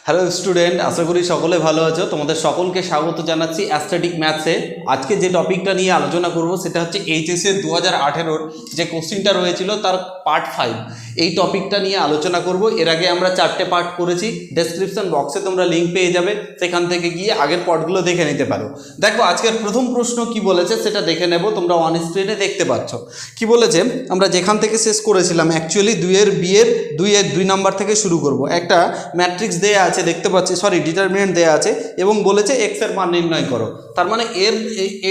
Hello student, আশা করি সকলে ভালো আছো। তোমাদের সকলকে স্বাগত জানাচ্ছি অ্যাস্ট্যাটিক ম্যাথসে। আজকে যে টপিকটা নিয়ে আলোচনা করব সেটা হচ্ছে এইচএসের 2018-র যে কোশ্চিনটা রয়েছিল তার পার্ট 5। এই টপিকটা নিয়ে আলোচনা করব। এর আগে আমরা 4টে পার্ট করেছি। ডেসক্রিপশন বক্সে তোমরা লিঙ্ক পেয়ে যাবে, সেখান থেকে গিয়ে আগের পার্টগুলো দেখে নিতে পারো। দেখো আজকের প্রথম প্রশ্ন কি বলেছে সেটা দেখে নেব। তোমরা অন স্ক্রিনে দেখতে পাচ্ছ কি বলেছে। আমরা যেখান থেকে শেষ করেছিলাম অ্যাকচুয়ালি 2 নাম্বার থেকে শুরু করব। একটা ম্যাট্রিক্স দেয়া আছে দেখতে পাচ্ছি, ডিটারমিনেন্ট দেয়া আছে এবং বলেছে এক্স এর মান নির্ণয় করো। তার মানে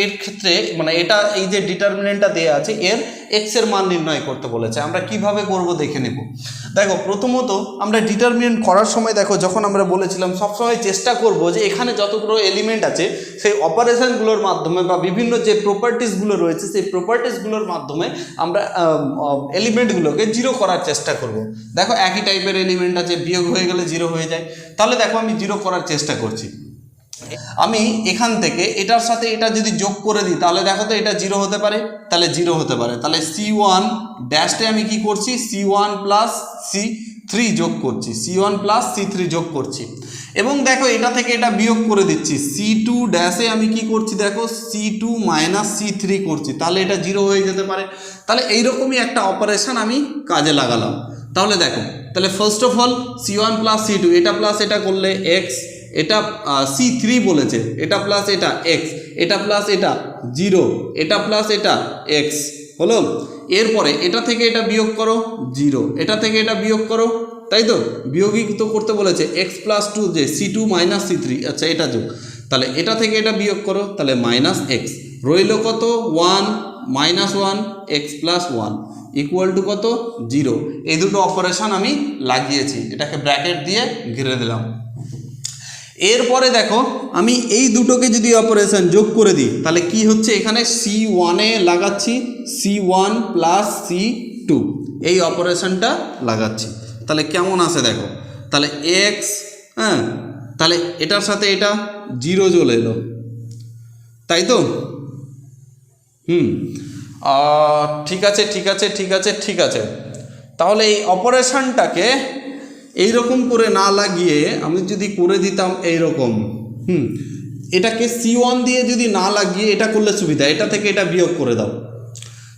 এর ক্ষেত্রে মানে এটা এই যে ডিটারমিনেন্টটা দেয়া আছে এর এক্স এর মান নির্ণয় করতে বলেছে। আমরা কিভাবে করব দেখে নেব। দেখো প্রথমত আমরা ডিটারমিনেন্ট করার সময় দেখো যখন আমরা বলেছিলাম সবসময় চেষ্টা করব যে এখানে যতগুলো এলিমেন্ট আছে সেই অপারেশনগুলোর মাধ্যমে বা বিভিন্ন যে প্রপার্টিসগুলো রয়েছে সেই প্রপার্টিসগুলোর মাধ্যমে আমরা এলিমেন্টগুলোকে জিরো করার চেষ্টা করব। দেখো একই টাইপের এলিমেন্ট আছে, বিয়োগ হয়ে গেলে জিরো হয়ে যায়। তাহলে দেখো আমি জিরো করার চেষ্টা করছি। আমি এখান থেকে এটার সাথে এটা যদি যোগ করে দিই তাহলে দেখো তো এটা জিরো হতে পারে, তাহলে জিরো হতে পারে। তাহলে C1 ড্যাশে আমি কি করছি, C1 প্লাস C3 যোগ করছি, C1 প্লাস C3 যোগ করছি। এবং দেখো এটা থেকে এটা বিয়োগ করে দিচ্ছি, C2 ড্যাশে আমি কি করছি, দেখো C2 মাইনাস C3 করছি, তাহলে এটা জিরো হয়ে যেতে পারে। তাহলে এইরকমই একটা অপারেশন আমি কাজে লাগালাম। তাহলে দেখো, তাহলে first of all C1 plus C2, এটা প্লাস এটা করলে এক্স, এটা C3 বলেছে, এটা প্লাস এটা এক্স, এটা প্লাস এটা জিরো, এটা প্লাস এটা এক্স হলো। এরপরে এটা থেকে এটা বিয়োগ করো জিরো, এটা থেকে এটা বিয়োগ করো, তাই তো বিয়োগই তো করতে বলেছে। এক্স প্লাস টু যে C2 মাইনাস C3, আচ্ছা এটা যোগ, তাহলে এটা থেকে এটা বিয়োগ করো, তাহলে মাইনাস এক্স রইল কত 1 minus 1 x plus 1 equal to কত 0। এই দুটো অপারেশন আমি লাগিয়েছি, এটাকে ব্র্যাকেট দিয়ে ঘিরে দিলাম। এরপরে দেখো আমি এই দুটোকে যদি অপারেশন যোগ করে দিই তাহলে কি হচ্ছে, এখানে C1-এ লাগাচ্ছি C1 প্লাস C2, এই অপারেশনটা লাগাচ্ছি। তাহলে কেমন আসে দেখো, তাহলে এক্স, হ্যাঁ তাহলে এটার সাথে এটা জিরো চলে এলো, তাই তো ঠিক আছে ঠিক আছে ঠিক আছে ঠিক আছে। তাহলে এই অপারেশনটাকে এইরকম করে না লাগিয়ে আমি যদি করে দিতাম এইরকম, এটাকে C1 দিয়ে যদি না লাগিয়ে এটা করলে সুবিধা, এটা থেকে এটা বিয়োগ করে দাও।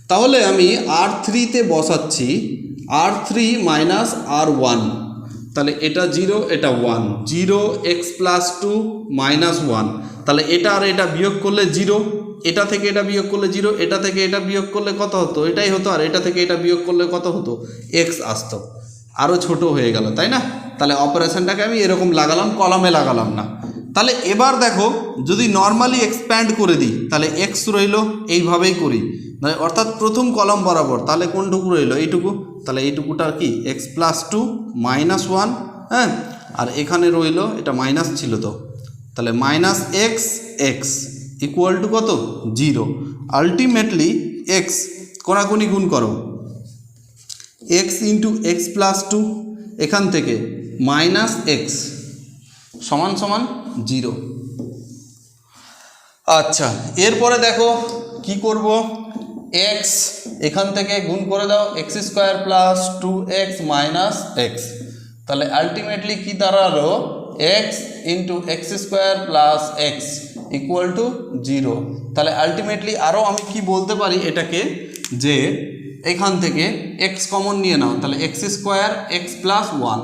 তাহলে আমি R3-তে বসাচ্ছি R3 মাইনাস R1, তাহলে এটা জিরো এটা 1, 0 এক্স প্লাস 2 মাইনাস 1, তাহলে এটা আর এটা বিয়োগ করলে জিরো, এটা থেকে এটা বিয়োগ করলে জিরো, এটা থেকে এটা বিয়োগ করলে কত হতো, এটাই হতো, আর এটা থেকে এটা বিয়োগ করলে কত হতো এক্স আসতো, আরও ছোট হয়ে গেল, তাই না। তাহলে অপারেশনটাকে আমি এরকম লাগালাম, কলমে লাগালাম না। তাহলে এবার দেখো যদি নর্মালি এক্সপ্যান্ড করে দিই তাহলে এক্স রইল, এইভাবেই করি অর্থাৎ প্রথম কলম বরাবর, তাহলে কোনটুকু রইল এইটুকু, তাহলে এইটুকুটার কি এক্স প্লাস 2 মাইনাস 1, হ্যাঁ আর এখানে রইল এটা মাইনাস ছিল তো, তাহলে minus x x equal to কত 0। আলটিমেটলি এক্স কোনাকুনি গুণ করো, এক্স ইন্টু এক্স প্লাস 2, এখান থেকে মাইনাস এক্স সমান সমান 0। আচ্ছা এরপরে দেখো কি করব, এক্স এখান থেকে গুণ করে দাও, x square plus 2x minus x, তাহলে আলটিমেটলি কি দাঁড়ালো x into x square plus x equal to 0। তাহলে আলটিমেটলি আরও আমি কি বলতে পারি এটাকে, যে এখান থেকে এক্স কমন নিয়ে নাও, তাহলে x square x plus 1,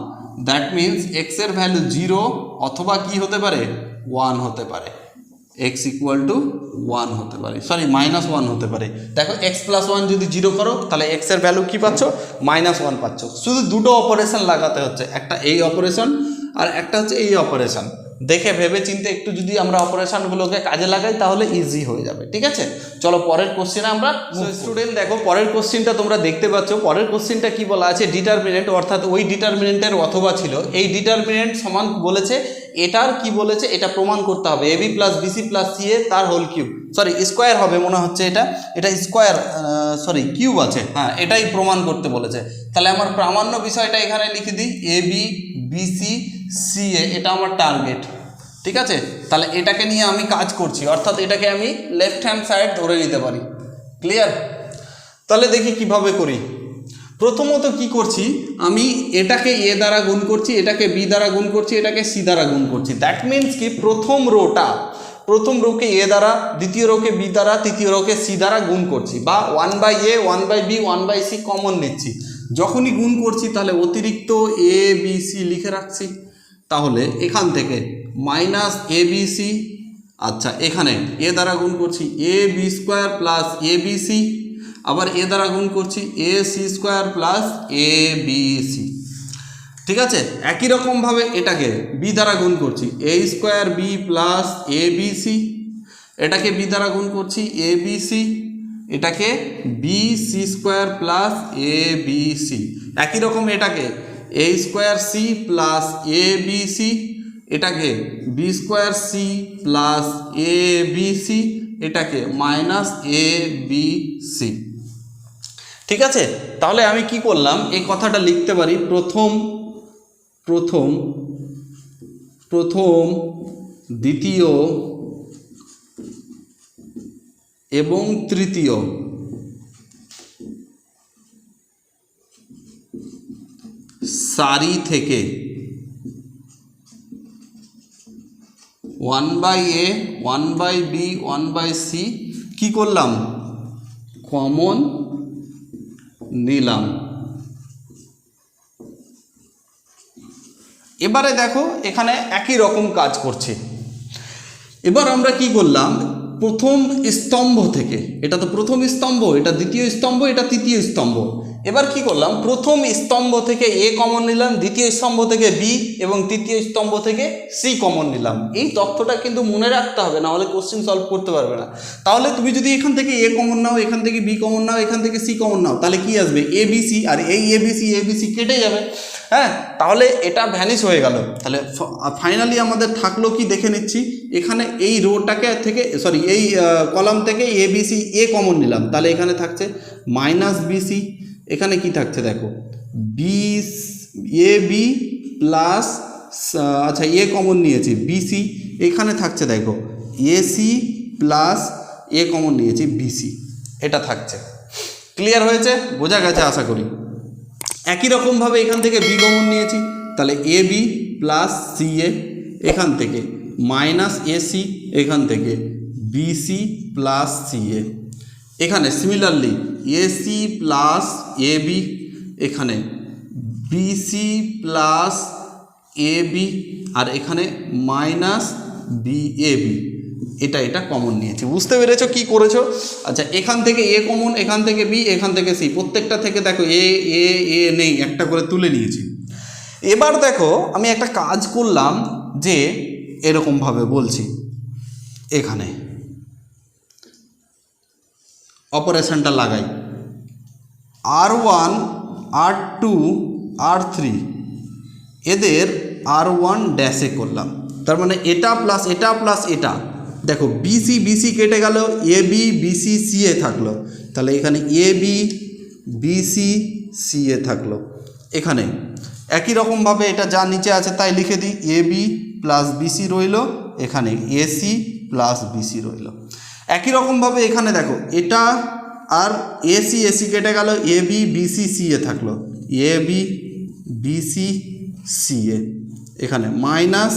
that means এক্সের ভ্যালু 0 অথবা কি হতে পারে 1 হতে পারে, এক্স ইকুয়াল টু 1 হতে পারে, মাইনাস 1 হতে পারে। দেখো এক্স প্লাস 1 যদি 0 করো তাহলে এক্সের ভ্যালু কী পাচ্ছ, -1 পাচ্ছ। শুধু দুটো অপারেশন লাগাতে হচ্ছে, একটা এই অপারেশন আর একটা হচ্ছে এই অপারেশন। দেখে ভেবে চিন্তে একটু যদি আমরা অপারেশনগুলোকে কাজে লাগাই তাহলে ইজি হয়ে যাবে, ঠিক আছে। চলো পরের কোশ্চেনে আমরা স্টুডেন্ট দেখো পরের কোশ্চেনটা তোমরা দেখতে পাচ্ছ। পরের কোশ্চেনটা কি বলা আছে, ডিটারমিনেন্ট অর্থাৎ ওই ডিটারমিনেন্টের অথবা ছিল, এই ডিটারমিনেন্ট সমান বলেছে এটার কি বলেছে, এটা প্রমাণ করতে হবে AB plus BC plus CA তার হোল কিউব, স্কোয়ার হবে মনে হচ্ছে, এটা স্কোয়ার কিউব আছে, হ্যাঁ এটাই প্রমাণ করতে বলেছে। তাহলে আমার প্রামাণ্য বিষয়টা এখানে লিখে দিই, AB BC CA এটা আমার টার্গেট, ঠিক আছে। তাহলে এটাকে নিয়ে আমি কাজ করছি, অর্থাৎ এটাকে আমি লেফট হ্যান্ড সাইড ধরে নিতে পারি, ক্লিয়ার। তাহলে দেখি কিভাবে করি। প্রথমত কি করছি, আমি এটাকে এ দ্বারা গুণ করছি, এটাকে বি দ্বারা গুণ করছি, এটাকে সি দ্বারা গুণ করছি। দ্যাট মিনস কি প্রথম রোকে এ দ্বারা, দ্বিতীয় রোকে বি দ্বারা, তৃতীয় রোকে সি দ্বারা গুণ করছি, বা 1/a 1/b 1/c কমন নিচ্ছি। যখনই গুণ করছি তাহলে অতিরিক্ত এ বি সি লিখে রাখছি। তাহলে এখান থেকে মাইনাস এ বি সি, আচ্ছা এখানে এ দ্বারা গুণ করছি A B square plus A B C, আবার এ দ্বারা গুণ করছি A C square plus A B C. ঠিক আছে, একই রকমভাবে এটাকে বি দ্বারা গুণ করছি A square B plus A B C, এটাকে বি দ্বারা গুণ করছি এ বি সি, এটাকে B C square plus A B C. একই রকম এটাকে A square C plus A B C, এটাকে B square C plus A B C, এটাকে মাইনাস এ বি সি। ঠিক আছে, তাহলে আমি কি করলাম, এই কথাটা লিখতে পারি প্রথম দ্বিতীয় এবং তৃতীয় সারি থেকে 1/a 1/b 1/c কি করলাম, কমন নিলাম। এবারে দেখো এখানে একই রকম কাজ করছে। এবার আমরা কি করলাম, প্রথম স্তম্ভ থেকে, এটা তো প্রথম স্তম্ভ, এটা দ্বিতীয় স্তম্ভ, এটা তৃতীয় স্তম্ভ। এবার কি করলাম, প্রথম স্তম্ভ থেকে এ কমন নিলাম, দ্বিতীয় স্তম্ভ থেকে বি এবং তৃতীয় স্তম্ভ থেকে সি কমন নিলাম। এই তথ্যটা কিন্তু মনে রাখতে হবে, না হলে কোশ্চেন সলভ করতে পারবে না। তাহলে তুমি যদি এখান থেকে এ কমন নাও, এখান থেকে বি কমন নাও, এখান থেকে সি কমন নাও, তাহলে কি আসবে এ বি সি, আর এই এ বি সি কেটে যাবে। হ্যাঁ, তাহলে এটা ভ্যানিশ হয়ে গেল। তাহলে ফাইনালি আমাদের থাকলো কি দেখে নিচ্ছি, এখানে এই রোটাকে থেকে এই কলাম থেকে A B C A common নিলাম, তাহলে এখানে থাকছে মাইনাস বি সি, এখানে কি থাকছে দেখো বি এ বি প্লাস, আচ্ছা এ কমন নিয়েছি বিসি, এখানে থাকছে দেখো এসি প্লাস এ কমন নিয়েছি বিসি, এটা থাকছে। ক্লিয়ার হয়েছে, বোঝা গেছে আশা করি। একই রকমভাবে এখান থেকে বি কমন নিয়েছি, তাহলে এ বি প্লাস সি এ, এখান থেকে মাইনাস এসি, এখান থেকে বিসি প্লাস সি এ, এখানে similarly AC plus A B, এখানে বিসি প্লাস এ বি, আর এখানে মাইনাস বি এ বি, এটা কমন নিয়েছি। বুঝতে পেরেছো কি করেছো? আচ্ছা, এখান থেকে এ কমন, এখান থেকে বি, এখান থেকে সি, প্রত্যেকটা থেকে দেখো এ এ এ নেই, একটা করে তুলে নিয়েছি। এবার দেখো আমি একটা কাজ করলাম, যে এরকমভাবে বলছি, এখানে অপারেশনটা লাগাই, R1 R2 R3 এদের R1 ড্যাশে করলাম, তার মানে এটা প্লাস এটা প্লাস এটা। দেখো বিসি বিসি কেটে গেল, A B BC C A থাকলো, তাহলে এখানে A B BC C A থাকলো। এখানে একই রকমভাবে এটা যা নিচে আছে তাই লিখে দিই, এ বি প্লাস বিসি রইল, এখানে এসি প্লাস বিসি রইল। একই রকমভাবে এখানে দেখো এটা আর এসি এসি কেটে গেল, A B BC C A থাকলো, A B BC C A, এখানে মাইনাস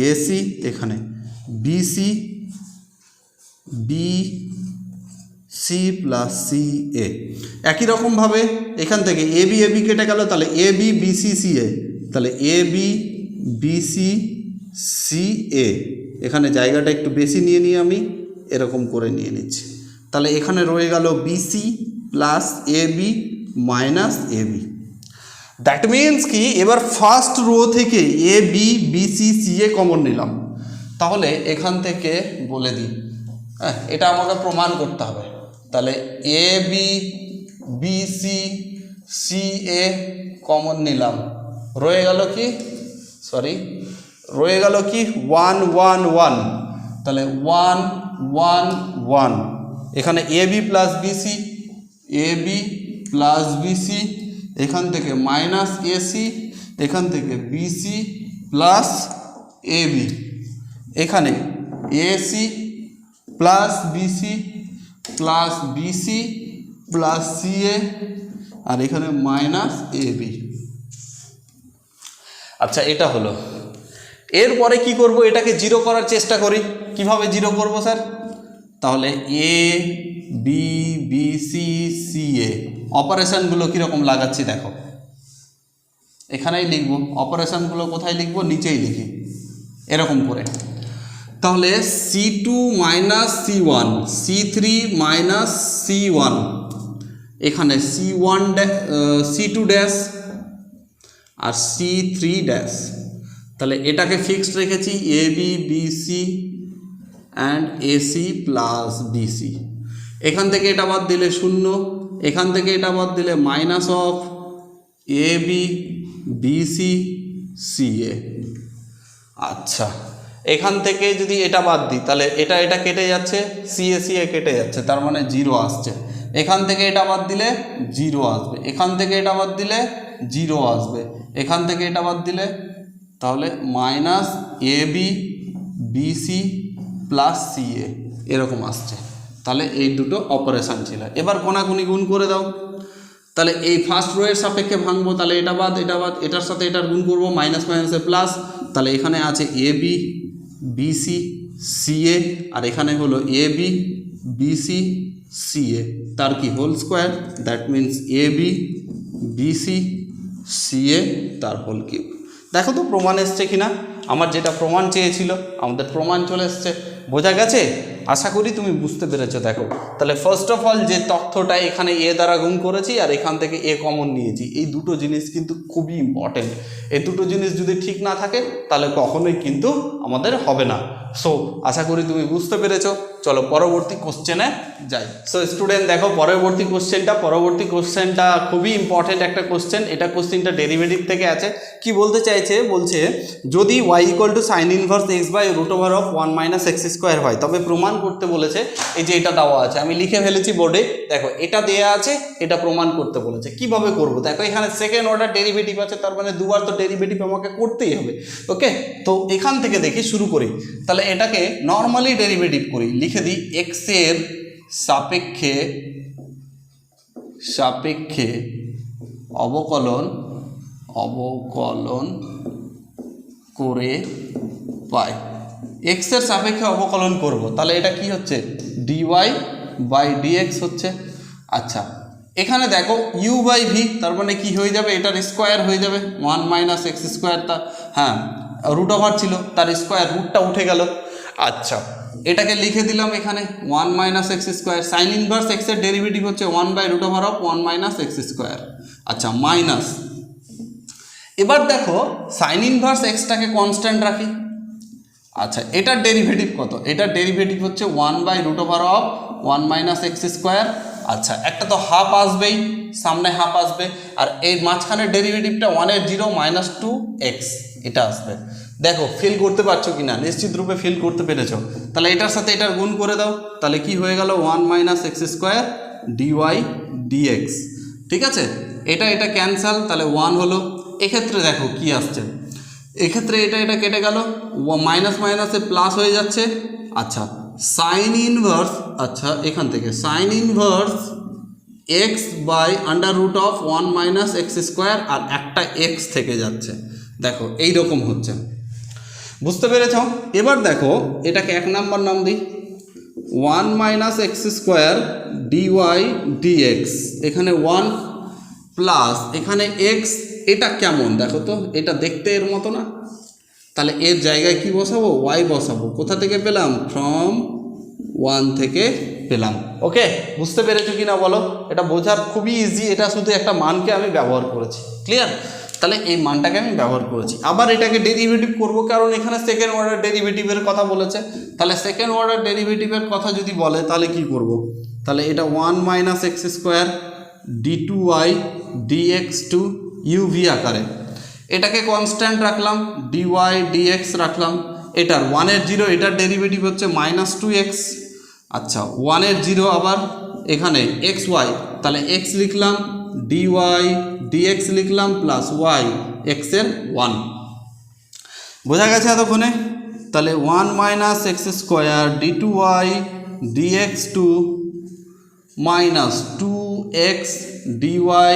এসি, এখানে BC B C plus C A. একই রকমভাবে এখান থেকে এ বি কেটে গেল, তাহলে A B BC C A, তাহলে A B BC C A, এখানে জায়গাটা একটু বেশি নিয়ে নিয়ে আমি এরকম করে নিয়ে নিচ্ছি। তাহলে এখানে রয়ে গেল B C plus A B minus A B. That means কি, এবার ফার্স্ট রো থেকে A B BC C A common নিলাম। তাহলে এখান থেকে বলে দিই, হ্যাঁ এটা আমাকে প্রমাণ করতে হবে। তাহলে A B BC C A common নিলাম, রয়ে গেল কি, রয়ে গেল কি 1 1 1, তাহলে 1 1 1, এখানে A B plus BC, A B plus BC, এখান থেকে মাইনাস এসি, এখান থেকে বিসি প্লাস এ বি, এখানে AC plus BC plus BC plus C A, আর এখানে মাইনাস এ বি। আচ্ছা, এটা হলো। এরপরে কি করব, এটাকে জিরো করার চেষ্টা করি। কিভাবে জিরো করব স্যার? তাহলে A B B C C এ অপারেশনগুলো কীরকম লাগাচ্ছি দেখো, এখানেই লিখব। অপারেশনগুলো কোথায় লিখব? নিচেই লিখি এরকম করে। তাহলে C two minus C one, C three minus C one, এখানে C one C two dash আর সি থ্রি ড্যাশ। তাহলে এটাকে ফিক্সড রেখেছি A B B C and A C plus B C. এখান থেকে এটা বাদ দিলে শূন্য, এখান থেকে এটা বাদ দিলে minus of A B B C C A. আচ্ছা, এখান থেকে যদি এটা বাদ দিই তাহলে এটা কেটে যাচ্ছে, সি এ কেটে যাচ্ছে, তার মানে জিরো আসছে। এখান থেকে এটা বাদ দিলে জিরো আসবে, এখান থেকে এটা বাদ দিলে জিরো আসবে, এখান থেকে এটা বাদ দিলে তাহলে minus A B B C plus C A এরকম আসছে। তাহলে এই দুটো অপারেশান ছিল। এবার কোনাকুনি গুণ করে দাও। তাহলে এই ফার্স্ট রো এর সাপেক্ষে ভাঙবো, তাহলে এটা বাদ এটা বাদ, এটার সাথে এটার গুণ করবো, মাইনাস মাইনাসে প্লাস। তাহলে এখানে আছে A B B C C A, আর এখানে হলো A B B C C A, তার কি whole square, that means A B B C C A তার হোল কিউব। দেখো তো প্রমাণ এসছে কিনা। আমার যেটা প্রমাণ চেয়েছিল আমাদের প্রমাণ চলে এসছে। বোঝা গেছে? আশা করি তুমি বুঝতে পেরেছো। দেখো, তাহলে ফার্স্ট অফ অল যে তথ্যটা এখানে এ দ্বারা গুণ করেছি আর এখান থেকে এ কমন নিয়েছি, এই দুটো জিনিস কিন্তু খুবই ইম্পর্টেন্ট। এই দুটো জিনিস যদি ঠিক না থাকে তাহলে কখনোই কিন্তু আমাদের হবে না। সো আশা করি তুমি বুঝতে পেরেছো। চলো পরবর্তী কোশ্চেনে যাই। সো স্টুডেন্ট দেখো, পরবর্তী কোশ্চেনটা খুবই ইম্পর্টেন্ট একটা কোশ্চেন। এটা কোশ্চেনটা ডেরিভেটিভ থেকে আছে। কি বলতে চাইছে? বলছে যদি y equal to sine inverse x by root over of 1 minus x square হয়, তবে প্রমাণ করতে বলেছে। এই যে এটা দেওয়া আছে, আমি লিখে ফেলেছি বোর্ডে। দেখো, এটা দেওয়া আছে, এটা প্রমাণ করতে বলেছে। কিভাবে করব? দেখো, এখানে সেকেন্ড অর্ডার ডেরিভেটিভ আছে, তার মানে দুবার তো ডেরিভেটিভ আমাকে করতেই হবে। ওকে, তো এখান থেকে দেখি শুরু করি। তাহলে এটাকে নর্মালি ডেরিভেটিভ করি, লিখে দিই এক্স এর সাপেক্ষে অবকলন করে পাই। এক্স এর সাপেক্ষে অবকলন করব, তাহলে এটা কি হচ্ছে? ডিওয়াই বাই ডিএক্স হচ্ছে। আচ্ছা, এখানে দেখো ইউ বাই ভি, তার মানে কি হয়ে যাবে? এটার স্কোয়ার হয়ে যাবে 1 মাইনাস এক্স স্কোয়ার। তা হ্যাঁ, রুট ওভার ছিল, তার স্কোয়ার, রুটটা উঠে গেল। আচ্ছা, এটাকে লিখে দিলাম এখানে 1 minus x square. Sine inverse এক্সের ডেরিভেটিভ হচ্ছে 1 by root over of 1 minus x square. আচ্ছা, মাইনাস। এবার দেখো, সাইন ইনভার্স এক্সটাকে কনস্ট্যান্ট রাখি। আচ্ছা, এটার ডেরিভেটিভ কত? এটার ডেরিভেটিভ হচ্ছে 1 by root over of 1 minus x square. আচ্ছা, একটা তো হাফ আসবেই, সামনে হাফ আসবে, আর এই মাঝখানের ডেরিভেটিভটা 1 এর 0 মাইনাস 2x এটা আসবে। দেখো, ফিল করতে পারছো কি না? নিশ্চিত রূপে ফিল করতে পেরেছো। তাহলে এটার সাথে এটার গুণ করে দাও, তাহলে কি হয়ে গেল? 1 minus x square d y d x. ঠিক আছে, এটা ক্যান্সেল, তাহলে 1 হলো। এক্ষেত্রে দেখো কি আসছে, এক্ষেত্রে এটা কেটে গেল, মাইনাস মাইনাসে প্লাস হয়ে যাচ্ছে। আচ্ছা, সাইন ইনভার্স, আচ্ছা এখান থেকে sine inverse x by under root of 1 minus x square, আর একটা এক্স থেকে যাচ্ছে। দেখো এই রকম হচ্ছে, বুঝতে পেরেছ? এবার দেখো, এটাকে 1 নাম্বার নাম দিই, 1 minus x square d y d x. এখানে 1 প্লাস এখানে এক্স। এটা কেমন দেখো তো, এটা দেখতে এর মতো না? তাহলে এর জায়গায় কি বসাবো? ওয়াই বসাবো। কোথা থেকে পেলাম? ফ্রম 1 থেকে পেলাম। ওকে, বুঝতে পেরেছো কি না বলো? এটা বোঝার খুবই ইজি। এটা শুধু একটা মানকে আমি ব্যবহার করেছি। ক্লিয়ার? তাহলে এই মানটাকে আমি ব্যবহার করেছি। আবার এটাকে ডেরিভেটিভ করব, কারণ এখানে সেকেন্ড অর্ডার ডেরিভেটিভের কথা বলেছে। তাহলে সেকেন্ড অর্ডার ডেরিভেটিভের কথা যদি বলে তাহলে কি করব? তাহলে এটা 1 minus x square d2y dx to uv আকারে, এটাকে কনস্ট্যান্ট রাখলাম, dy dx রাখলাম। এটার 1 এর 0, এটার ডেরিভেটিভ হচ্ছে মাইনাস 2x। আচ্ছা, 1 এর 0 আবার এখানে xy, তাহলে x লিখলাম, dy dx লিখলাম, প্লাস y x এর 1। বোঝা গেছে এতক্ষণে? তাহলে 1 minus x square d2y dx two minus 2x dy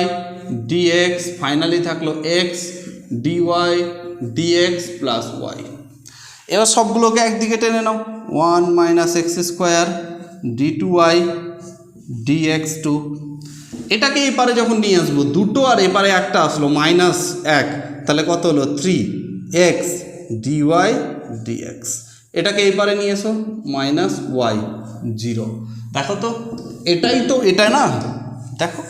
dx, finally থাকলো x dy dx plus y. এবার সবগুলোকে একদিকে টেনে নাও, 1 minus x square d two y dx two. এটাকে এপারে যখন নিয়ে আসবো, দুটো আর এপারে একটা আসলো মাইনাস এক, তাহলে কত হলো 3x ডিওয়াই ডিএক্স। এটাকে এপারে নিয়ে এসো মাইনাস ওয়াই 0। দেখো তো এটাই তো, এটা না, দেখো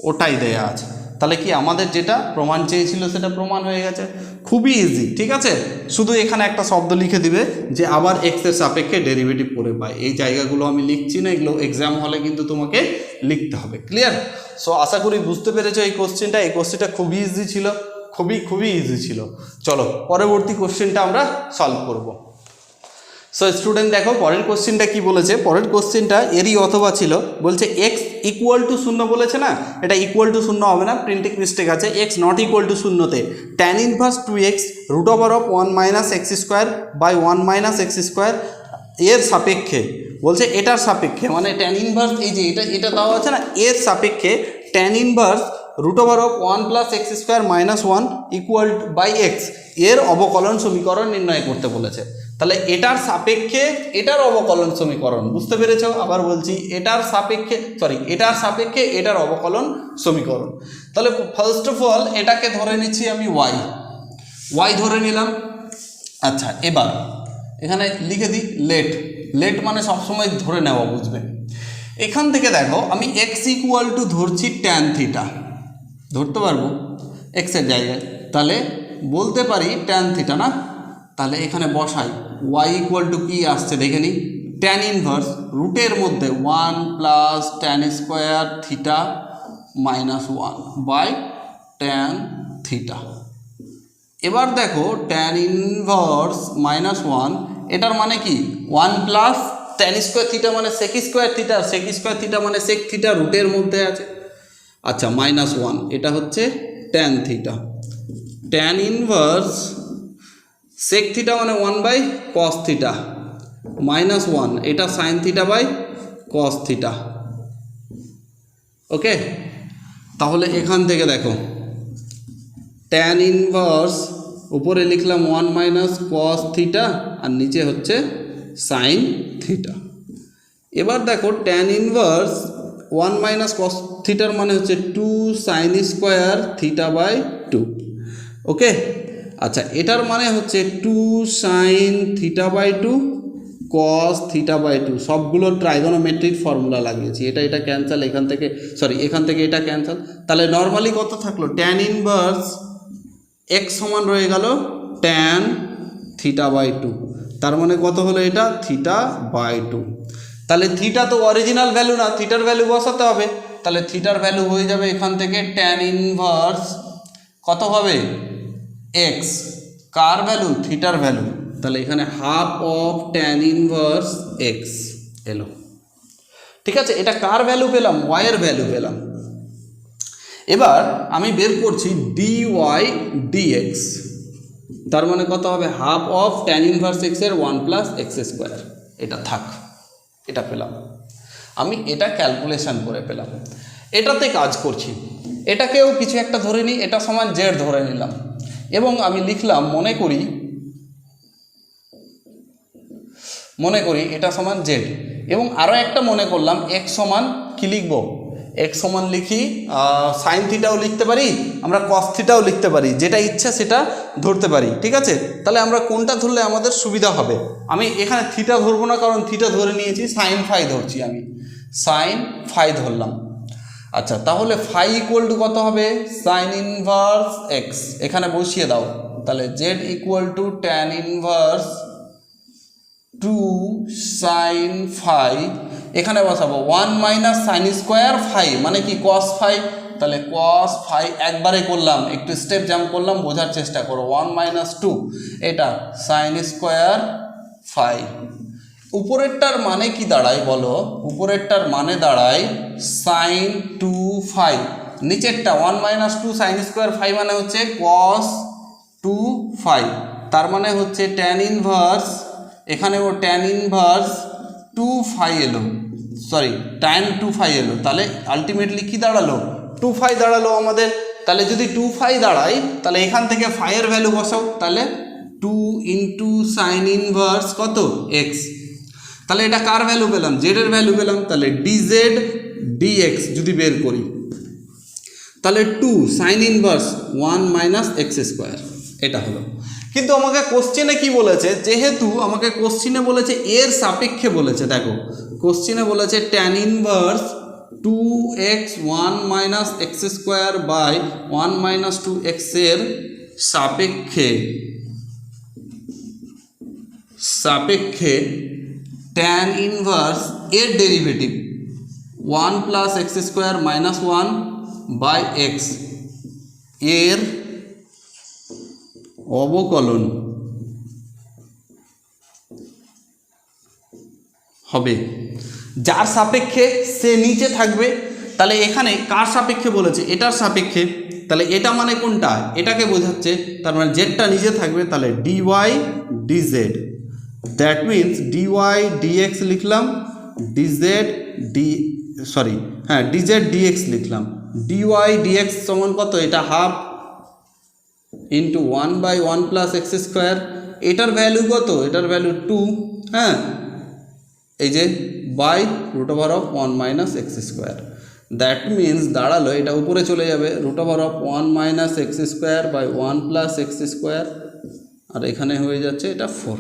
ওটাই দেয়া আছে। তাহলে কি আমাদের যেটা প্রমাণ চেয়েছিল সেটা প্রমাণ হয়ে গেছে, খুবই ইজি। ঠিক আছে, শুধু এখানে একটা শব্দ লিখে দিবে যে আবার এক্সের সাপেক্ষে ডেরিভেটিভ করে পাই। এই জায়গাগুলো আমি লিখছি না, এগুলো এক্সাম হলে কিন্তু তোমাকে লিখতে হবে। ক্লিয়ার? সো আশা করি বুঝতে পেরেছো এই কোশ্চেনটা। এই কোশ্চেনটা খুবই ইজি ছিল, খুবই ইজি ছিল। চলো পরবর্তী কোশ্চেনটা আমরা সলভ করব। সো স্টুডেন্ট দেখো পরের কোশ্চেনটা কি বলেছে। পরের কোশ্চেনটা এরই অথবা ছিল, বলছে এক্স ইকুয়াল টু 0 বলেছে না, এটা ইকুয়াল টু 0 হবে না, প্রিন্টিং মিস্টেক আছে। এক্স নট ইকুয়াল টু 0তে tan inverse 2x root over of 1 minus x square by 1 minus x square এর সাপেক্ষে, বলছে এটার সাপেক্ষে, মানে ট্যান ইনভার্স এই যে এটা দেওয়া আছে না, এর সাপেক্ষে tan inverse root over of 1 plus x square minus 1 equal by x এর অবকলন সমীকরণ নির্ণয় করতে বলেছে। তাহলে এটার সাপেক্ষে এটার অবকলন সমীকরণ, বুঝতে পেরেছ? আবার বলছি, এটার সাপেক্ষে এটার অবকলন সমীকরণ। তাহলে ফার্স্ট অফ অল এটাকে ধরে নিচ্ছি আমি ওয়াই ধরে নিলাম। আচ্ছা, এবার এখানে লিখে দিই লেট মানে সবসময় ধরে নেওয়া, বুঝবে। এখান থেকে দেখো আমি এক্স ইকুয়াল টু ধরছি ট্যান থিটা, ধরতে পারবো এক্সের জায়গায়, তাহলে বলতে পারি ট্যান থিটা না। তাহলে এখানে বসাই ওয়াই ইকুয়াল টু কী আসছে দেখে নিই, ট্যান ইনভার্স রুটের মধ্যে 1 plus tan square theta minus 1 by tan theta. এবার দেখো ট্যান ইনভার্স মাইনাস 1, এটার মানে কি 1 প্লাস ট্যান স্কোয়ার থিটা মানে সেক স্কোয়ার থিটা মানে সেক থিটা রুটের মধ্যে আছে। আচ্ছা, মাইনাস 1 এটা হচ্ছে tan theta, tan inverse sec theta মানে 1 বাই কস থিটা মাইনাস 1 এটা sine theta by cos theta. Okay, তাহলে এখান থেকে দেখো ট্যান ইনভার্স উপরে লিখলাম 1 মাইনাস কস থিটা আর নিচে হচ্ছে সাইন থিটা। এবার দেখো ট্যান ইনভার্স 1 মাইনাস কস থিটার মানে হচ্ছে 2 sine square theta by 2। Okay, আচ্ছা এটার মানে হচ্ছে 2 sine theta by 2 cos theta by 2। সবগুলো ট্রাইগোনোমেট্রিক ফর্মুলা লাগিয়েছি, এটা ক্যান্সেল, এখান থেকে এটা ক্যান্সেল। তাহলে নর্মালি কত থাকলো, ট্যান ইনভার্স এক্স সমান রয়ে গেল ট্যান থিটা বাই 2, তার মানে কত হলো এটা থিটা বাই 2। তাহলে থিটা তো অরিজিনাল ভ্যালু না, থিটার ভ্যালু বসাতে হবে। তাহলে থিটার ভ্যালু হয়ে যাবে এখান থেকে ট্যান ইনভার্স কত হবে এক্স, কার ভ্যালু থিটার ভ্যালু, তাহলে এখানে half of tan inverse x এলো। ঠিক আছে, এটা কার ভ্যালু পেলাম, ওয়াইয়ের ভ্যালু পেলাম। এবার আমি বের করছি ডিওয়াই ডিএক্স, তার মানে কত হবে half of tan inverse x এর 1 প্লাস এক্স স্কোয়ার। এটা থাক, এটা পেলাম আমি, এটা ক্যালকুলেশন করে পেলাম। এটাতে কাজ করছি, এটাকেও কিছু একটা ধরে নিই, এটা সমান জেড ধরে নিলাম এবং আমি লিখলাম মনে করি এটা সমান জেড, এবং আরও একটা মনে করলাম এক্স সমান কি লিখব, এক্স সমান লিখি সাইন থিটাও লিখতে পারি, আমরা কস থিটাও লিখতে পারি, যেটা ইচ্ছা সেটা ধরতে পারি। ঠিক আছে, তাহলে আমরা কোনটা ধরলে আমাদের সুবিধা হবে। আমি এখানে থিটা ধরবো না, কারণ থিটা ধরে নিয়েছি, সাইন ফাই ধরছি, আমি সাইন ফাই ধরলাম। আচ্ছা, তাহলে ফাই ইকুয়াল টু কত হবে, সাইন ইনভার্স এক্স, এখানে বসিয়ে দাও। তাহলে z equal to tan inverse 2 sine phi, এখানে বসাবো 1 মাইনাস সাইন স্কোয়ার ফাই মানে কি কস ফাই, তাহলে কস ফাই একবারে করলাম, একটু স্টেপ জাম্প করলাম, বোঝার চেষ্টা করো। 1 মাইনাস 2 এটা সাইন স্কোয়ার ফাই। উপরেরটার মানে কি দাঁড়ায় বলো, উপরেরটার মানে দাঁড়ায় সাইন 2 ফাই, নিচেরটা 1 মাইনাস 2 সাইন স্কোয়ার ফাই মানে হচ্ছে কস 2 ফাই, তার মানে হচ্ছে ট্যান ইনভার্স, এখানেও ট্যান ইনভার্স 2 ফাই এলো, সরি tan 2 এলো, তাহলে আলটিমেটলি কি দাঁড়ালো 2 দাঁড়ালো আমাদের। তাহলে যদি 2 দাঁড়ায় তাহলে এখান থেকে এর ভ্যালু বসাও, তাহলে 2 ইন্টু সাইন ইনভার্স কত x, তাহলে এটা কার ভ্যালু পেলাম, জেড এর ভ্যালু পেলাম। তাহলে ডিজেড ডিএক্স যদি বের করি তাহলে 2 sign inverse 1 minus x square, এটা হলো। কিন্তু আমাকে কোশ্চেনে কি বলেছে, যেহেতু আমাকে কোশ্চেনে বলেছে এর সাপেক্ষে বলেছে, দেখো কোশ্চেনে বলেছে tan inverse 2x 1 minus x square by 1 minus 2x এর সাপেক্ষে ট্যান ইনভার্স এর derivative 1 plus x square minus 1 by x এর অবকলন হবে, যার সাপেক্ষে সে নিচে থাকবে। তাহলে এখানে কার সাপেক্ষে বলেছে, এটার সাপেক্ষে, তাহলে এটা মানে কোনটা, এটাকে বোঝাচ্ছে, তার মানে জেডটা নিচে থাকবে। তাহলে dy dz, that means dy dx লিখলাম, ডিজেড ডিজেড ডিএক্স লিখলাম। ডিওয়াই ডিএক্স সমান কত, এটা half into 1 by 1 plus x square, এটার ভ্যালু কত, এটার ভ্যালু 2, হ্যাঁ, এই যে by root over of 1 minus x square, that means দাঁড়ালো, এটা উপরে চলে যাবে root over of 1 minus x square by 1 plus x square, আর এখানে হয়ে যাচ্ছে এটা 4।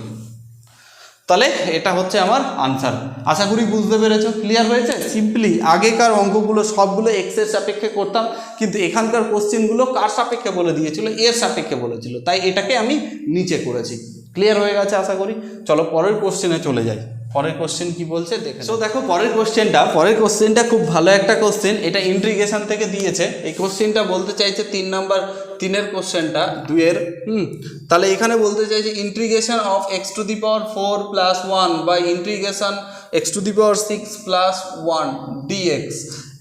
তাহলে এটা হচ্ছে আমার আনসার। আশা করি বুঝতে পেরেছো, ক্লিয়ার হয়েছে। সিম্পলি আগেকার অঙ্কগুলো সবগুলো এক্সের সাপেক্ষে করতাম, কিন্তু এখানকার কোশ্চেনগুলো কার সাপেক্ষে বলে দিয়েছিল, এর সাপেক্ষে বলেছিল, তাই এটাকে আমি নিচে করেছি। ক্লিয়ার হয়ে গেছে আশা করি। চলো পরের কোশ্চেনে চলে যাই। পরের কোশ্চেন কি বলছে দেখে। সো দেখো পরের কোশ্চেনটা খুব ভালো একটা কোশ্চেন, এটা ইন্টিগ্রেশন থেকে দিয়েছে। এই কোশ্চেনটা বলতে চাইছে 3 কোশ্চেনটা 2 এর, তাহলে এখানে বলতে চাইছে integration of x to the power 4 plus 1 by integration x to the power 6 plus 1 d x,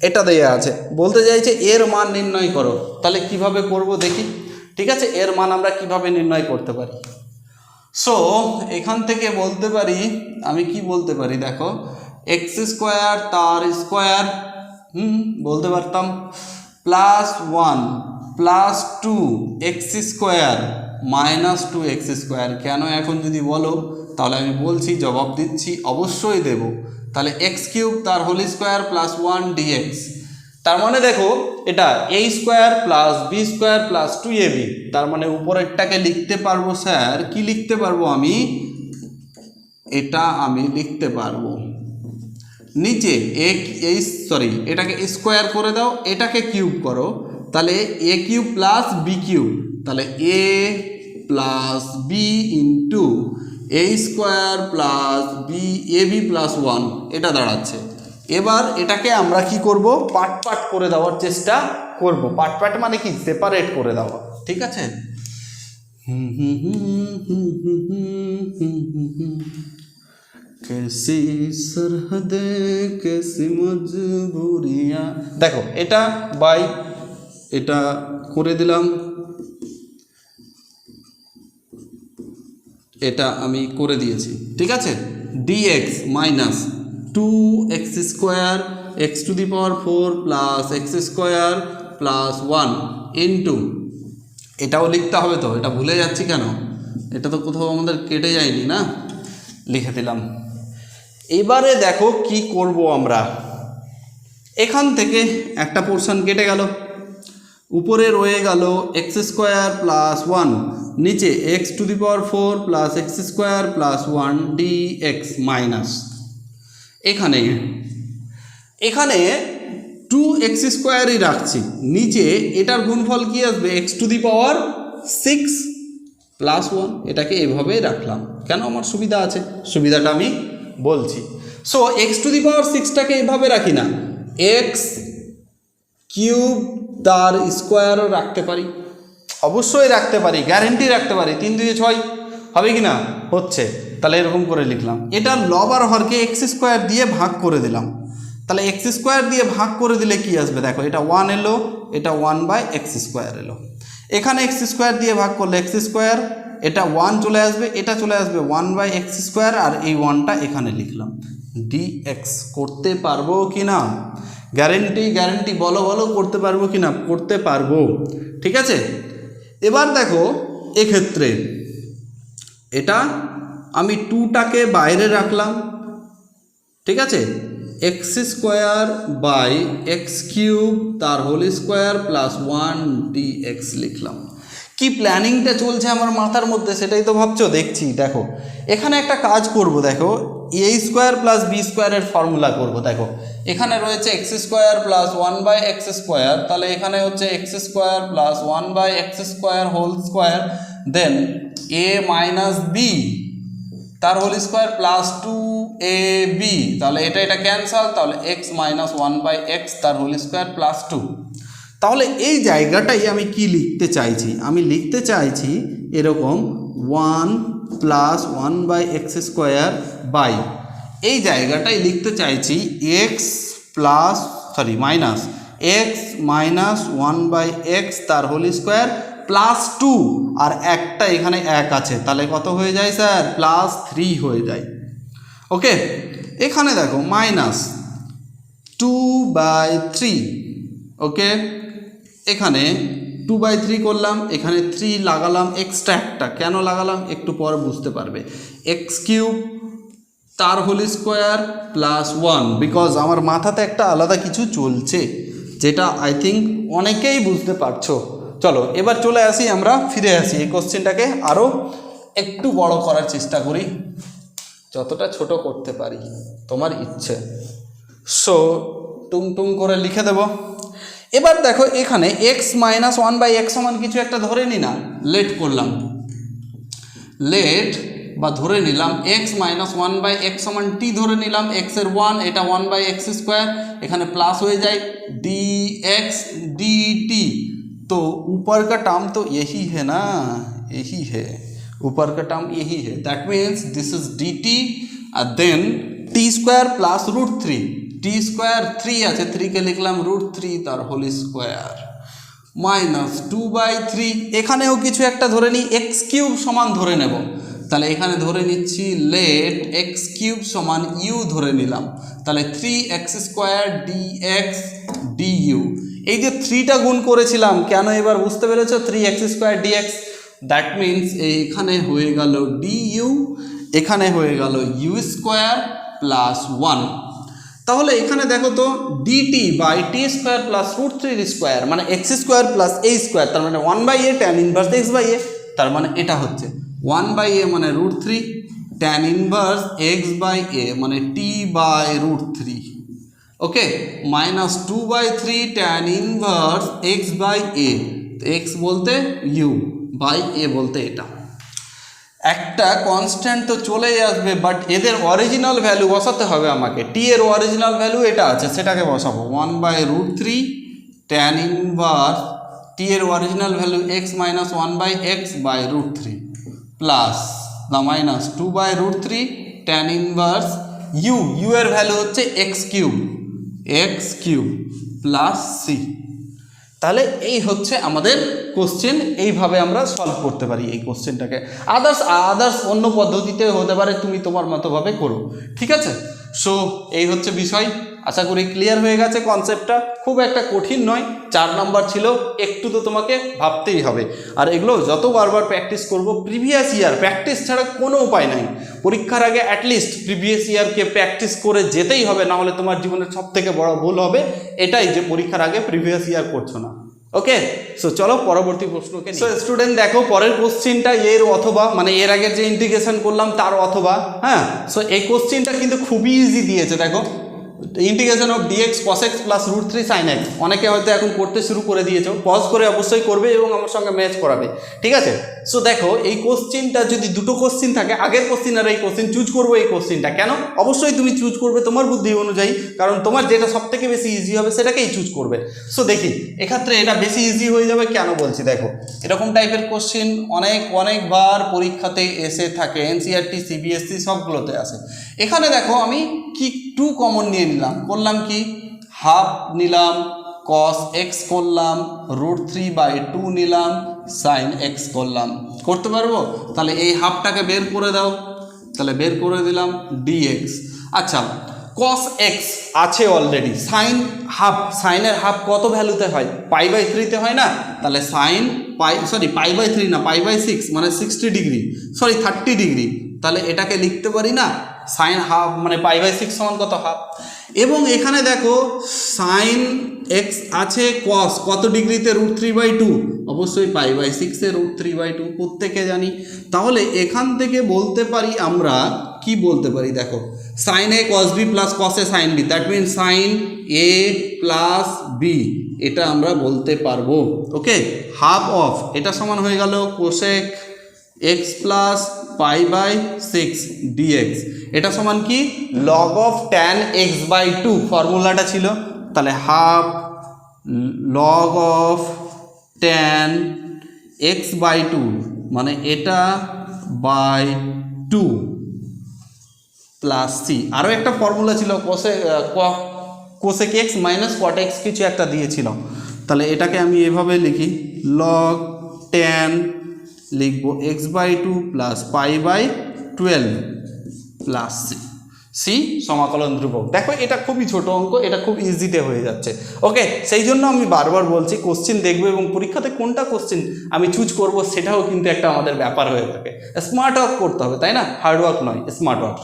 এটা দেওয়া আছে। বলতে চাইছে এর মান নির্ণয় করো। তাহলে কিভাবে করব দেখি, ঠিক আছে, এর মান আমরা কিভাবে নির্ণয় করতে পারি। সো এখান থেকে বলতে পারি, আমি কি বলতে পারি, দেখো এক্স স্কোয়ার তার স্কোয়ার, বলতে পারতাম plus 1 plus 2 x square minus 2 x square. কেন এখন যদি বলো তাহলে আমি বলছি, জবাব দিচ্ছি, অবশ্যই দেব। তাহলে এক্স কিউব তার হোল স্কোয়ার প্লাস 1 ডিএক্স, তার মানে দেখো এটা A square plus B square plus 2ab, তার মানে উপরেরটাকে লিখতে পারবো স্যার, কি লিখতে পারবো আমি, এটা আমি লিখতে পারবো নিচে এটাকে স্কোয়ার করে দাও, এটাকে কিউব করো, তাহলে এ কিউব প্লাস বি কিউব, তাহলে এ plus B into A square plus B A B plus 1, এটা দাঁড়াচ্ছে। এবার এটাকে আমরা কি করব, পার্ট করে দেওয়ার চেষ্টা করব। পার্ট মানে কি, সেপারেট করে দেওয়া, ঠিক আছে। कैसी सरहदे कैसी मजबूरियां, দেখো এটা বাই এটা করে দিলাম, এটা আমি করে দিয়েছি, ঠিক আছে। D x minus 2x square x to the power 4 plus x square plus 1 into, এটাও লিখতে হবে তো, এটা ভুলে যাচ্ছি কেন, এটা তো কোথাও আমাদের কেটে যায়নি না, লিখে দিলাম। এবারে দেখো কি করব আমরা, এখান থেকে একটা পোর্শন কেটে গেল, উপরে রয়ে গেল এক্স স্কোয়ার প্লাস 1, নিচে x to the power 4 plus x square plus 1 d x minus, এখানে 2x স্কোয়ারই রাখছি, নিচে এটার গুণফল কি আসবে, x to the power 6 plus 1, এটাকে এভাবেই রাখলাম। কেন, আমার সুবিধা আছে, সুবিধাটা আমি বলছি। সো এক্স টু দি পাওয়ার 6টাকে এভাবে রাখি না, এক্স কিউব তার স্কোয়ারও রাখতে পারি, অবশ্যই রাখতে পারি, গ্যারেন্টি রাখতে পারি। 3 2 6 হবে কি না, হচ্ছে। তাহলে এরকম করে লিখলাম, এটা লব আর হরকে এক্স স্কোয়ার দিয়ে ভাগ করে দিলাম। তাহলে এক্স স্কোয়ার দিয়ে ভাগ করে দিলে কি আসবে, দেখো এটা 1 এলো, এটা 1 বাই এক্স স্কোয়ার এলো। এখানে এক্স স্কোয়ার দিয়ে ভাগ করলে এক্স স্কোয়ার, এটা 1 চলে আসবে, এটা চলে আসবে 1 বাই এক্স স্কোয়ার, আর এই 1টা এখানে লিখলাম। ডিএক্স করতে পারবো কি না? গ্যারেন্টি বলো করতে পারবো কি না? করতে পারবো। ঠিক আছে, এবার দেখো এক্ষেত্রে এটা আমি 2টাকে বাইরে রাখলাম, ঠিক আছে, x square by x cube তার হোল স্কোয়ার প্লাস 1 ডিএক্স লিখলাম। কি প্ল্যানিংটা চলছে আমার মাথার মধ্যে সেটাই তো ভাবছো। দেখছি, দেখো এখানে একটা কাজ করব, দেখো এ স্কোয়ার প্লাস বি স্কোয়ারের ফর্মুলা করব। দেখো এখানে রয়েছে x square plus 1 by x square, তাহলে এখানে হচ্ছে x square plus 1 by x square whole square, then A minus B তার হোল স্কোয়ার প্লাস 2ab, তাহলে এটা ক্যান্সাল, তাহলে এক্স মাইনাস 1 বাই এক্স তার হোল স্কোয়ার প্লাস 2। তাহলে এই জায়গাটাই আমি কি লিখতে চাইছি? আমি লিখতে চাইছি এরকম 1 plus 1 by x square by, এই জায়গাটাই লিখতে চাইছি x plus minus x minus 1 by x তার হোল স্কোয়ার প্লাস 2, আর একটা এখানে 1 আছে, তাহলে কত হয়ে যায় স্যার? প্লাস 3 হয়ে যায়। ওকে, এখানে দেখো মাইনাস 2/3, ওকে, এখানে 2/3 করলাম, এখানে 3 লাগালাম এক্সট্রা একটা, কেন লাগালাম একটু পর বুঝতে পারবে। এক্স কিউব তার হোল স্কোয়ার প্লাস 1, বিকজ আমার মাথাতে একটা আলাদা কিছু চলছে যেটা আই থিঙ্ক অনেকেই বুঝতে পারছো। চলো এবার চলে আসি, আমরা ফিরে আসি এই কোশ্চেনটাকে আরও একটু বড় করার চেষ্টা করি, যতটা ছোট করতে পারি তোমার ইচ্ছে। সো টুং করে লিখে দেব। এবার দেখো এখানে এক্স মাইনাস 1 বাই এক্স সমান কিছু একটা ধরে নি না, লেট করলাম, লেট বা ধরে নিলাম এক্স মাইনাস 1 বাই এক্স সমান টি ধরে নিলাম, এক্সের 1, এটা 1 বাই এক্স স্কোয়ার, এখানে প্লাস হয়ে যায় डी एक्स डी टी, तो ऊपर का टर्म तो यही है ना, यही है ऊपर का टर्म यही है, that means this is d t और then t square plus √3, t square 3 আছে, 3 কে লিখলাম √3 তার হোল স্কোয়ার মাইনাস 2/3, এখানেও কিছু একটা ধরে নিই, এক্স কিউব সমান ধরে নেব, তাহলে এখানে ধরে নিচ্ছি লেট এক্স কিউব সমান ইউ ধরে নিলাম, তাহলে 3x স্কোয়ার ডিএক্স ডিইউ। এই যে 3টা গুণ করেছিলাম কেন এবার বুঝতে পেরেছো? 3x square dx, that means এখানে হয়ে গেল ডিইউ, এখানে হয়ে গেল ইউ স্কোয়ার প্লাস 1। তাহলে এখানে দেখো তো dt by t square plus √3 square মানে x square plus a square, তার মানে 1/a tan inverse x by a, তার মানে এটা হচ্ছে 1/a মানে √3 tan inverse x by a মানে t by √3, okay, minus 2/3 tan inverse x by a, x বলতে ইউ বাই এ বলতে এটা। একটা কনস্ট্যান্ট তো চলেই আসবে, বাট এদের অরিজিনাল ভ্যালু বসাতে হবে আমাকে। টি এর অরিজিনাল ভ্যালু এটা আছে, সেটাকে বসাবো 1/√3 ট্যান ইনভার্স টি এর original value x minus 1/x by √3 plus the minus 2/√3 tan inverse u, u এর ভ্যালু হচ্ছে এক্স কিউব প্লাস সি। তাহলে হচ্ছে আমাদের কোশ্চেন, এইভাবে আমরা সলভ করতে পারি এই কোশ্চেনটাকে। আদার্স অন্য পদ্ধতিতে হতে পারে, তুমি তোমার মতোভাবে করো, ঠিক আছে। সো এই হচ্ছে বিষয়, আশা করি ক্লিয়ার হয়ে গেছে কনসেপ্টটা, খুব একটা কঠিন নয়, 4 নাম্বার ছিল, একটু তো তোমাকে ভাবতেই হবে। আর এগুলো যত বারবার প্র্যাকটিস করবো, প্রিভিয়াস ইয়ার প্র্যাকটিস ছাড়া কোনো উপায় নাই, পরীক্ষার আগে অ্যাটলিস্ট প্রিভিয়াস ইয়ারকে প্র্যাকটিস করে যেতেই হবে, না হলে তোমার জীবনের সবথেকে বড় ভুল হবে এটাই যে পরীক্ষার আগে প্রিভিয়াস ইয়ার করছো না। ওকে, সো চলো পরবর্তী প্রশ্নকে। সো স্টুডেন্ট দেখো পরের কোশ্চেনটা এর অথবা মানে এর আগে যে ইন্টিগ্রেশন করলাম তার অথবা, হ্যাঁ, সো এই কোশ্চেনটা কিন্তু খুবই ইজি দিয়েছে। দেখো integration of d x cos x plus √3 sine x, অনেকে হয়তো এখন করতে শুরু করে দিয়েছো, পজ করে অবশ্যই করবে এবং আমার সঙ্গে ম্যাচ করাবে, ঠিক আছে। সো দেখো এই কোশ্চেনটা যদি দুটো কোশ্চেন থাকে, আগের কোশ্চেন আর এই কোশ্চেন, চুজ করবো এই কোশ্চেনটা, কেন? অবশ্যই তুমি চুজ করবে তোমার বুদ্ধি অনুযায়ী, কারণ তোমার যেটা সব থেকে বেশি ইজি হবে সেটাকেই চুজ করবে। সো দেখি এক্ষেত্রে এটা বেশি ইজি হয়ে যাবে কেন বলছি, দেখো এরকম টাইপের কোশ্চেন অনেকবার পরীক্ষাতে এসে থাকে, এনসিইআরটি সিবিএসসি সবগুলোতে আসে। এখানে দেখো আমি কি 2 কমন নিয়ে করলাম কি হাফ নিলাম, cos x করলাম, √3/2 নিলাম, sin x করলাম, করতে পারবো? তাহলে এই হাফটাকে বের করে দাও, তাহলে বের করে দিলাম ডিএক্স। আচ্ছা কস এক্স আছে অলরেডি, সাইন হাফ, সাইনের হাফ কত ভ্যালুতে হয়, পাই/3 হয় না, তাহলে সাইন পাই/3 না পাই/6 মানে 60 ডিগ্রি, 30 ডিগ্রি, তাহলে এটাকে লিখতে পারি না সাইন হাফ মানে পাই/6 সমান কত, হাফ। এবং এখানে দেখো সাইন এক্স আছে কস কত ডিগ্রিতে, √3/2, অবশ্যই পাই/6 এর √3/2 প্রত্যেকে জানি। তাহলে এখান থেকে বলতে পারি আমরা কি বলতে পারি, দেখো sine A cos B plus cos A sine B, that mean sine A plus B, এটা আমরা বলতে পারবো। ওকে, হাফ অফ এটা সমান হয়ে গেল কোসেক এক্স প্লাস পাই/6 ডিএক্স, এটা সমান কি লগ অফ ট্যান x/2 ফর্মুলাটা ছিল, তাহলে half log of tan x/2 মানে এটা বাই 2 প্লাস সি। আরও একটা ফর্মুলা ছিল cosec x minus cot x কিছু একটা দিয়েছিল, তাহলে এটাকে আমি এভাবে লিখি লগ ট্যান লিখব x/2 প্লাস পাই/12 প্লাস সি, সি সমাকলন ধ্রুবক। দেখো এটা খুবই ছোট অঙ্ক, এটা খুব ইজিতে হয়ে যাচ্ছে। ওকে, সেই জন্য আমি বারবার বলছি কোশ্চেন দেখবো এবং পরীক্ষাতে কোনটা কোশ্চেন আমি চুজ করব সেটাও কিন্তু একটা আমাদের ব্যাপার হয়ে থাকে। স্মার্ট ওয়ার্ক করতে হবে, তাই না, হার্ড ওয়ার্ক নয়, স্মার্ট ওয়ার্ক।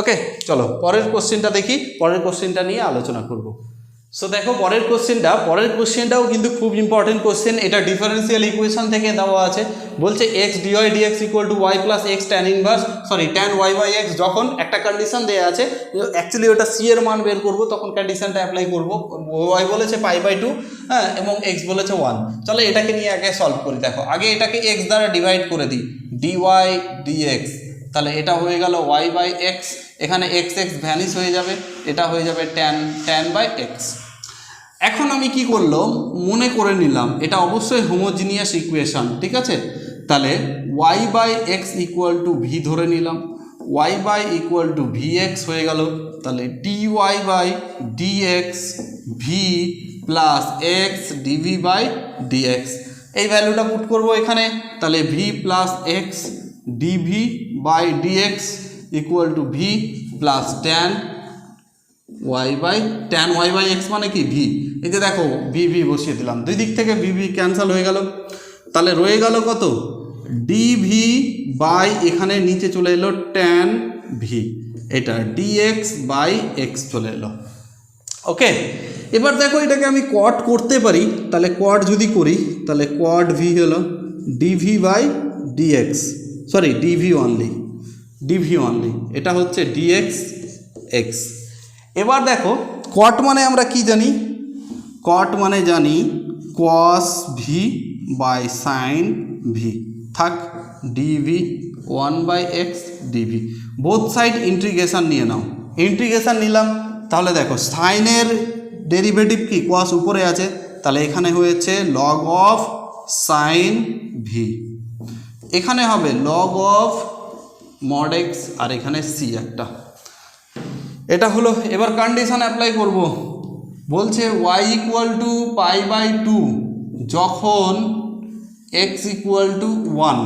ওকে চলো পরের কোশ্চেনটা দেখি, পরের কোশ্চেনটা নিয়ে আলোচনা করব। সো দেখো পরের কোশ্চেনটাও কিন্তু খুব ইম্পর্টেন্ট কোশ্চেন, এটা ডিফারেন্সিয়াল ইকুয়েশন থেকে দেওয়া আছে। বলছে x dy dx equal to y plus x tan inverse tan ওয়াই/এক্স, যখন একটা কন্ডিশন দেওয়া আছে, অ্যাকচুয়ালি ওটা সি এর মান বের করবো, তখন কন্ডিশনটা অ্যাপ্লাই করবো। ওয়াই বলেছে পাই/2, হ্যাঁ, এবং এক্স বলেছে 1। চলো এটাকে নিয়ে আগে সলভ করি। দেখো আগে এটাকে এক্স দ্বারা ডিভাইড করে দিই, ডিওয়াই ডিএক্স, তাহলে এটা হয়ে গেল y/x, এখানে x ভ্যানিশ হয়ে যাবে, এটা হয়ে যাবে tan/x। এখন আমি কি করলাম, মনে করে নিলাম এটা অবশ্যই হোমোজিনিয়াস ইকুয়েশন, ঠিক আছে, তাহলে y/x ইকুয়াল টু ভি ধরে নিলাম, y/ইকুয়াল টু vx হয়ে গেল, তাহলে dy/dx V plus x dv/dx, এই ভ্যালুটা পুট করবো এখানে, তাহলে V plus x dv/dx equal to V plus tan y/x মানে কি ভি, এই যে দেখো ভি বসিয়ে দিলাম, দুই দিক থেকে ভি ক্যান্সেল হয়ে গেল, তাহলে রয়ে গেল কত dv/ এখানে নিচে চলে এলো ট্যান ভি, এটা dx/x চলে এলো। ওকে, এবার দেখো এটাকে আমি কোয়াড করতে পারি, তাহলে কোয়াড যদি করি তাহলে কোয়াড ভি হলো dv/dx, ডিভি অনলি, এটা হচ্ছে dx/x। এবার দেখো কট মানে আমরা কি জানি, কট মানে জানি cos v by sine v, থাক dv 1/x dv, both side integration নিয়ে নাও, ইন্টিগ্রেশন নিলাম, তাহলে দেখো সাইনের ডেরিভেটিভ কি cos উপরে আছে, তাহলে এখানে হয়েছে লগ অফ সাইন ভি, এখানে হবে লগ অফ মড এক্স, আর এখানে সি একটা, এটা হলো। এবার কন্ডিশন অ্যাপ্লাই করব, বলছে y ইকুয়াল টু পাই/2 যখন x ইকুয়াল টু 1,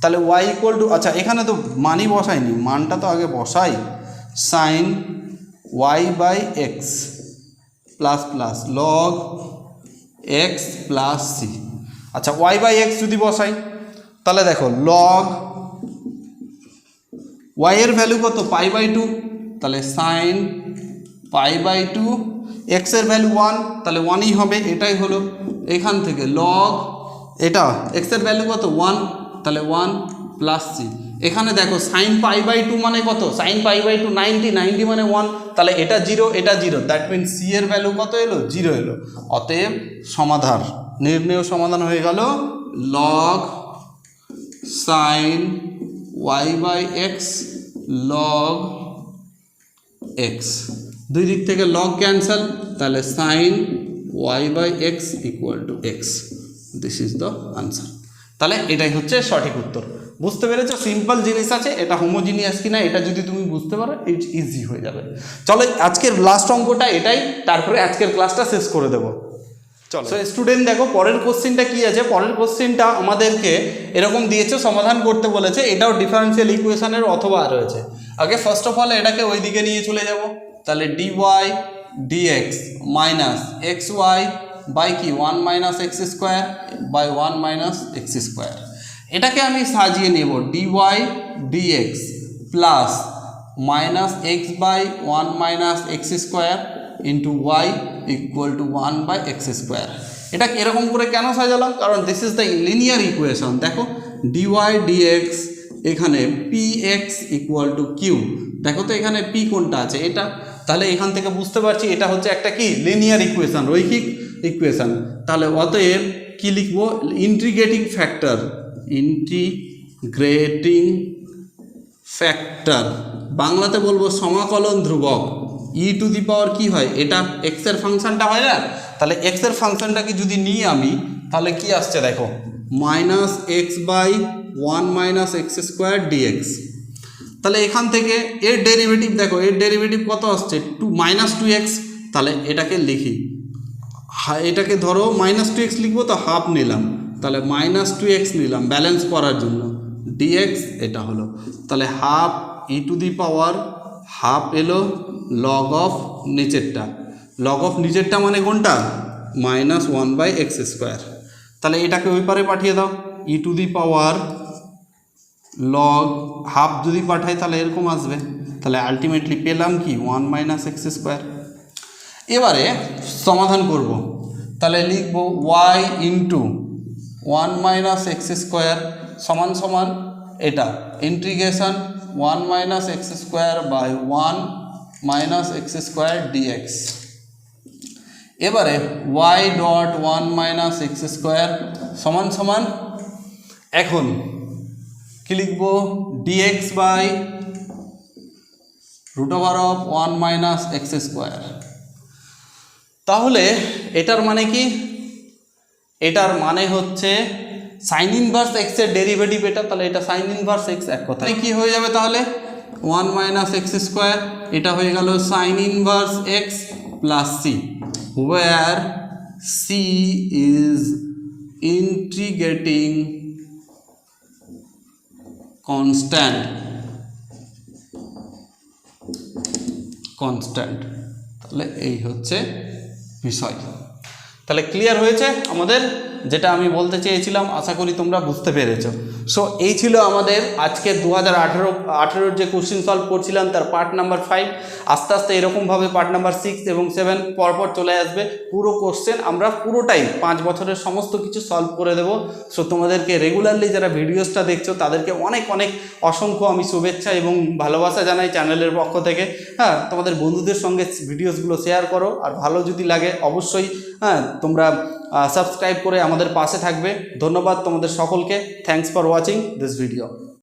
তাহলে y ইকুয়াল টু, আচ্ছা এখানে তো মানই বসাইনি, মানটা তো আগে বসাই, sine y/x plus plus log x plus c. আচ্ছা y/x যদি বসাই তাহলে দেখো লগ y এর ভ্যালু কত পাই/2, তাহলে সাইন পাই/2, x এর ভ্যালু 1, তাহলে 1ই হবে, এটাই হলো। এখান থেকে লগ এটা x এর ভ্যালু কত 1, তাহলে 1 প্লাস সি, এখানে দেখো সাইন পাই/2 মানে কত, সাইন পাই/2 90 মানে 1, তাহলে এটা 0 এটা 0, দ্যাট মিন সি এর ভ্যালু কত এলো 0 এলো। অতএব সমাধান, নির্ণেয় সমাধান হয়ে গেল log sign y/x log x, দুই দিক থেকে লগ ক্যান্সেল, তাহলে sine y/x equal to x, this is the answer. তাহলে এটাই হচ্ছে সঠিক উত্তর। বুঝতে পেরেছো, সিম্পল জিনিস আছে, এটা হোমোজিনিয়াস কিনা এটা যদি তুমি বুঝতে পারো ইটস ইজি হয়ে যাবে। চলো আজকের লাস্ট অঙ্কটা এটাই, তারপরে আজকের ক্লাসটা শেষ করে দেবো। চলো সো স্টুডেন্ট দেখো পরের কোশ্চেনটা কি আছে। পরের কোশ্চেনটা আমাদেরকে এরকম দিয়েছে, সমাধান করতে বলেছে। এটাও ডিফারেন্সিয়াল ইকুয়েশনের অথবা রয়েছে। আগে ফার্স্ট অফ অল এটাকে ওই দিকে নিয়ে চলে যাব। তাহলে dy dx minus x y by কি 1 minus x square by 1 minus x square. এটাকে আমি সাজিয়ে নেব dy dx plus minus x by 1 minus x square into y equal to 1 by x square. এটা এরকম করে কেন সাজালাম? কারণ this is the linear equation. দেখো dy dx এখানে px ইকুয়াল টু কিউ। দেখো তো এখানে p কোনটা আছে? এটা। তাহলে এখান থেকে বুঝতে পারছি এটা হচ্ছে একটা কি লিনিয়ার ইকুয়েশন, রৈখিক ইকুয়েশন। তাহলে অতএব কি লিখবো? ইন্টিগ্রেটিং ফ্যাক্টর, ইন্টিগ্রেটিং ফ্যাক্টর বাংলাতে বলবো সমাকলন ধ্রুবক। ই টু দি পাওয়ার কি হয়? এটা এক্স এর ফাংশনটা হয় না? তাহলে এক্স এর ফাংশনটাকে যদি নিই আমি, তাহলে কি আসছে দেখো minus x by 1 minus x square d x. তাহলে এখান থেকে এর ডেরিভেটিভ দেখো, এর ডেরিভেটিভ কত আসছে? Minus 2x। তাহলে এটাকে লিখি, এটাকে ধরো মাইনাস 2x লিখবো, তো হাফ নিলাম। তাহলে মাইনাস 2x নিলাম ব্যালেন্স করার জন্য, dx এটা হলো। তাহলে half e to the power half এলো লগ অফ নিচেরটা। লগ অফ নিচেরটা মানে কোনটা? Minus 1 by x square. তাহলে এটাকে ওই পারে পাঠিয়ে দাও, e to the power log half যদি পাঠাই তাহলে এরকম আসবে। তাহলে আলটিমেটলি পেলাম কি 1 মাইনাস এক্স স্কোয়ার। এবারে সমাধান করব। তাহলে লিখব y into 1 minus x square সমান সমান এটা integration 1 minus x square by 1 minus x square d x. এবারে y dot 1 minus x square সমান সমান এখন কি লিখবো? dx by root over of 1 minus x square. তাহলে এটার মানে কি? এটার মানে হচ্ছে সাইন ইনভার্স এক্স এর ডেরিভেটিভ এটা। তাহলে এটা সাইন ইনভার্স এক্স এক কথা কি হয়ে যাবে? তাহলে 1 মাইনাস এক্স স্কোয়ার, এটা হয়ে গেল sine inverse x plus c, where c is integrating constant। তাহলে এই হচ্ছে বিষয়। তাহলে ক্লিয়ার হয়েছে আমাদের, যেটা আমি বলতে চেয়েছিলাম। আশা করি তোমরা বুঝতে পেরেছো। সো এই ছিল আমাদের আজকে 2018 যে কোশ্চেন সলভ করছিলাম তার পার্ট নাম্বার 5। আস্তে আস্তে এরকমভাবে পার্ট নাম্বার 6 এবং 7 পরপর চলে আসবে। পুরো কোশ্চেন আমরা পুরোটাই 5 বছরের সমস্ত কিছু সলভ করে দেব। সো তোমাদেরকে রেগুলারলি যারা ভিডিওসটা দেখছো তাদেরকে অনেক অনেক অসংখ্য আমি শুভেচ্ছা এবং ভালোবাসা জানাই চ্যানেলের পক্ষ থেকে। হ্যাঁ, তোমাদের বন্ধুদের সঙ্গে ভিডিওসগুলো শেয়ার করো, আর ভালো যদি লাগে অবশ্যই তোমরা সাবস্ক্রাইব করে আমাদের পাশে থাকবে। ধন্যবাদ তোমাদের সকলকে। Thanks for watching this video.